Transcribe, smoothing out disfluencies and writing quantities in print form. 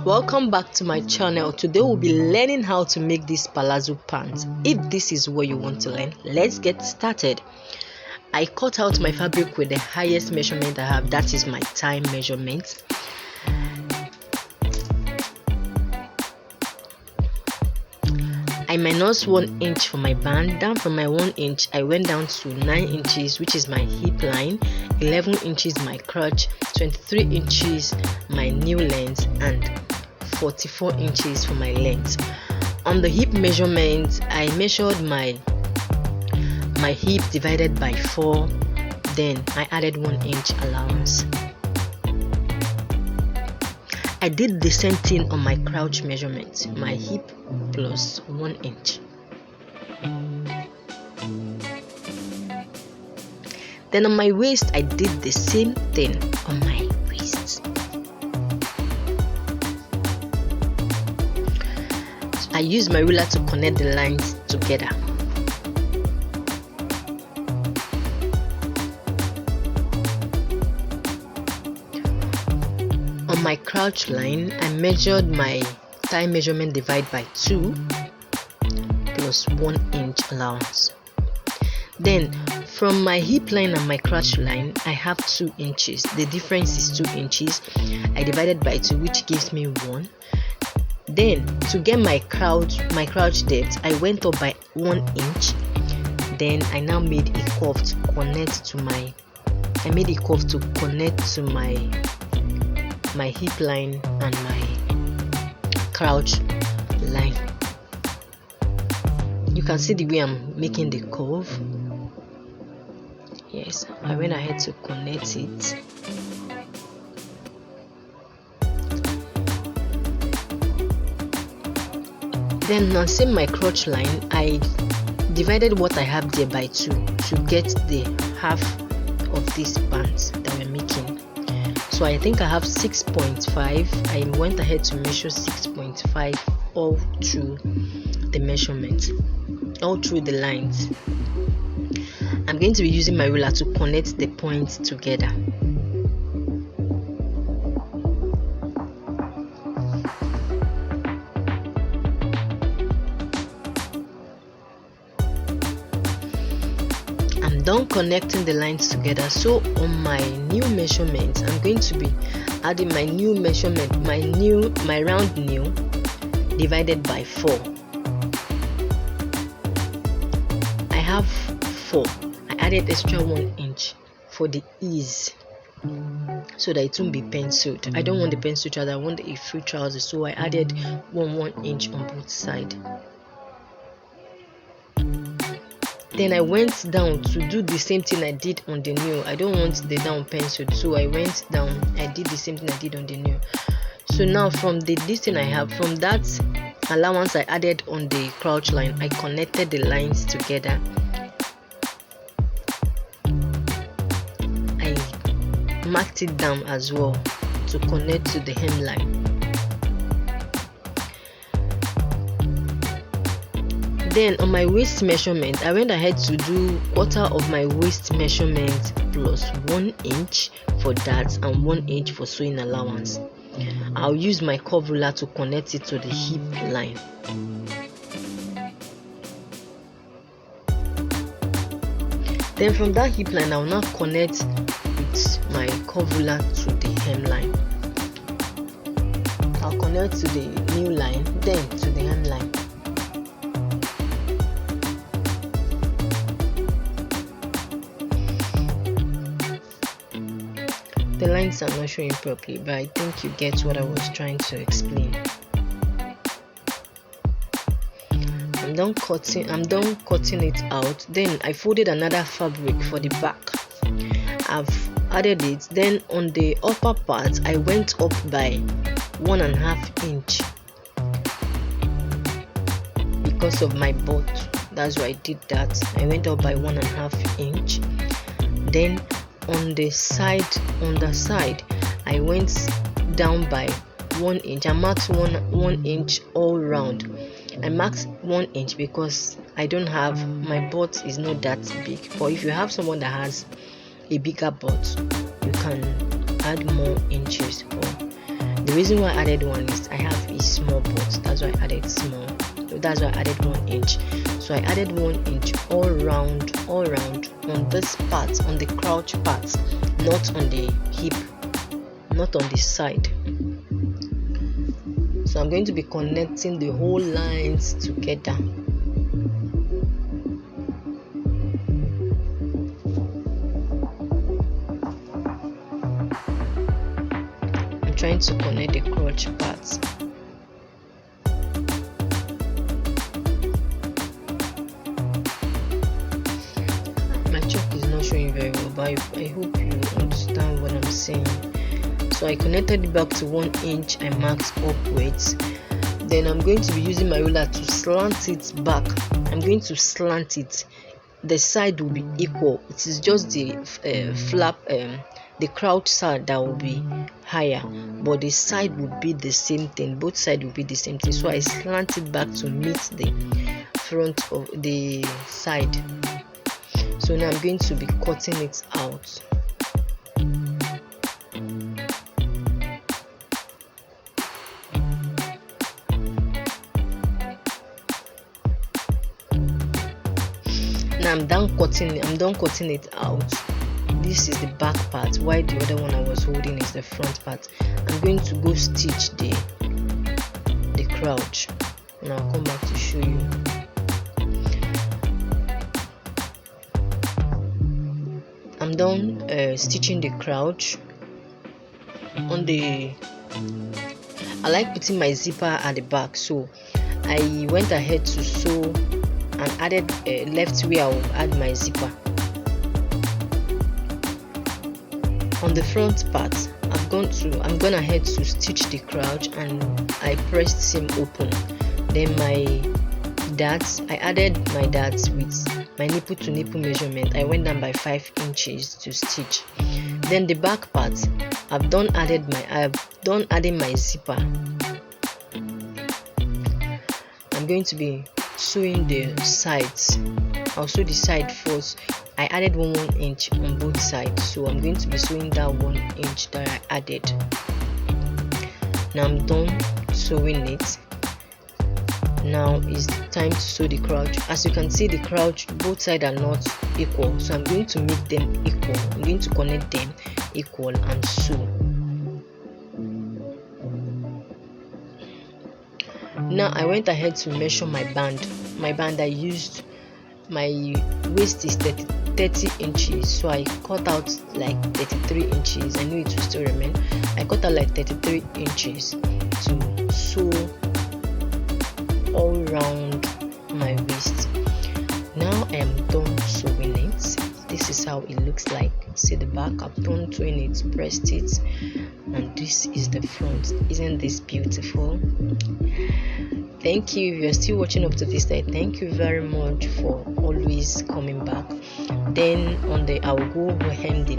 Welcome back to my channel. Today we'll be learning how to make this palazzo pants. If this is what you want to learn, let's get started. I cut out my fabric with the highest measurement I have, that is my thigh measurement. I minus 1 inch for my band. Down from my 1 inch, I went down to 9 inches, which is my hip line, 11 inches my crotch, 23 inches my new length, and 44 inches for my length. On the hip measurement, I measured my hip divided by 4, then I added 1 inch allowance. I did the same thing on my crouch measurement, my hip plus 1 inch. Then on my waist, I did the same thing on my waist. So I used my ruler to connect the lines together. On my crouch line, I measured my thigh measurement divided by 2 plus 1 inch allowance. Then from my hip line and my crotch line, I have 2 inches. The difference is 2 inches. I divided by 2, which gives me 1. Then to get my crouch depth, I went up by 1 inch. Then I now made a curve to connect to my my hip line and my crouch line. You can see the way I'm making the curve. Yes, I went ahead to connect it. Then on same my crotch line, I divided what I have there by 2 to get the half of this pants that we're making. So I think I have 6.5. I went ahead to measure 6.5 all through the measurement, all through the lines. I'm going to be using my ruler to connect the points together. I'm done connecting the lines together. So on my new measurement, I'm going to be adding my new measurement, my round new divided by 4. I have 4. I added extra 1 inch for the ease, so that it won't be penciled. I don't want the pencil trouser, I want a free trouser, so I added 1 inch on both sides. Then I went down to do the same thing I did on the new. I don't want the down penciled, so I went down. I did the same thing I did on the new. So now from this thing I have, from that allowance I added on the crouch line, I connected the lines together. I marked it down as well to connect to the hemline. Then on my waist measurement, I went ahead to do quarter of my waist measurement plus 1 inch for that and 1 inch for sewing allowance. I'll use my curve ruler to connect it to the hip line. Then from that hip line, I'll now connect with my curve ruler to the hemline. I'll connect to the new line, then to the hemline. The lines are not showing properly, but I think you get what I was trying to explain. I'm done cutting it out. Then I folded another fabric for the back. I've added it. Then on the upper part, I went up by 1.5 inch because of my butt. That's why I did that. I went up by 1.5 inch. Then on the side, I went down by 1 inch. I marked 1 inch all round. I marked 1 inch because I don't have, my butt is not that big. But if you have someone that has a bigger butt, you can add more inches. Or the reason why I added one is I have a small butt. That's why I added small. So that's why I added 1 inch. So I added 1 inch all round on this part, on the crouch part, not on the hip, not on the side. So I'm going to be connecting the whole lines together. I'm trying to connect the crotch parts. My chalk is not showing very well, but I hope you understand what I'm saying. So I connected it back to 1 inch. I marked upwards. Then I'm going to be using my ruler to slant it back. I'm going to slant it. The side will be equal. It is just the flap, the crouch side that will be higher, but the side will be the same thing. Both sides will be the same thing. So I slant it back to meet the front of the side. So now I'm going to be cutting it out. Now I'm done cutting it out. This is the back part, while the other one I was holding is the front part. I'm going to go stitch the crouch, and I'll come back to show you. I'm done stitching the crouch. I like putting my zipper at the back, so I went ahead to sew and added left where I will add my zipper. On the front part, I'm gone ahead to stitch the crouch, and I pressed seam open. Then I added my darts with my nipple to nipple measurement. I went down by 5 inches to stitch. Then the back part, I've done adding my zipper. I'm going to be sewing the sides. I'll sew the side first. I added 1 inch on both sides, so I'm going to be sewing that 1 inch that I added. Now I'm done sewing it. Now is the time to sew the crouch. As you can see, the crouch, both sides are not equal, so I'm going to make them equal. I'm going to connect them equal and sew. Now I went ahead to measure my band. I used, my waist is 30 inches, so I cut out like 33 inches. I knew it would still remain. I cut out like 33 inches to sew all around my waist. Now I am done sewing it. This is how it looks like. See the back, I've done sewing it, pressed it, and this is the front. Isn't this beautiful? Thank you. If you're still watching up to this side, thank you very much for always coming back. Then I will go hem the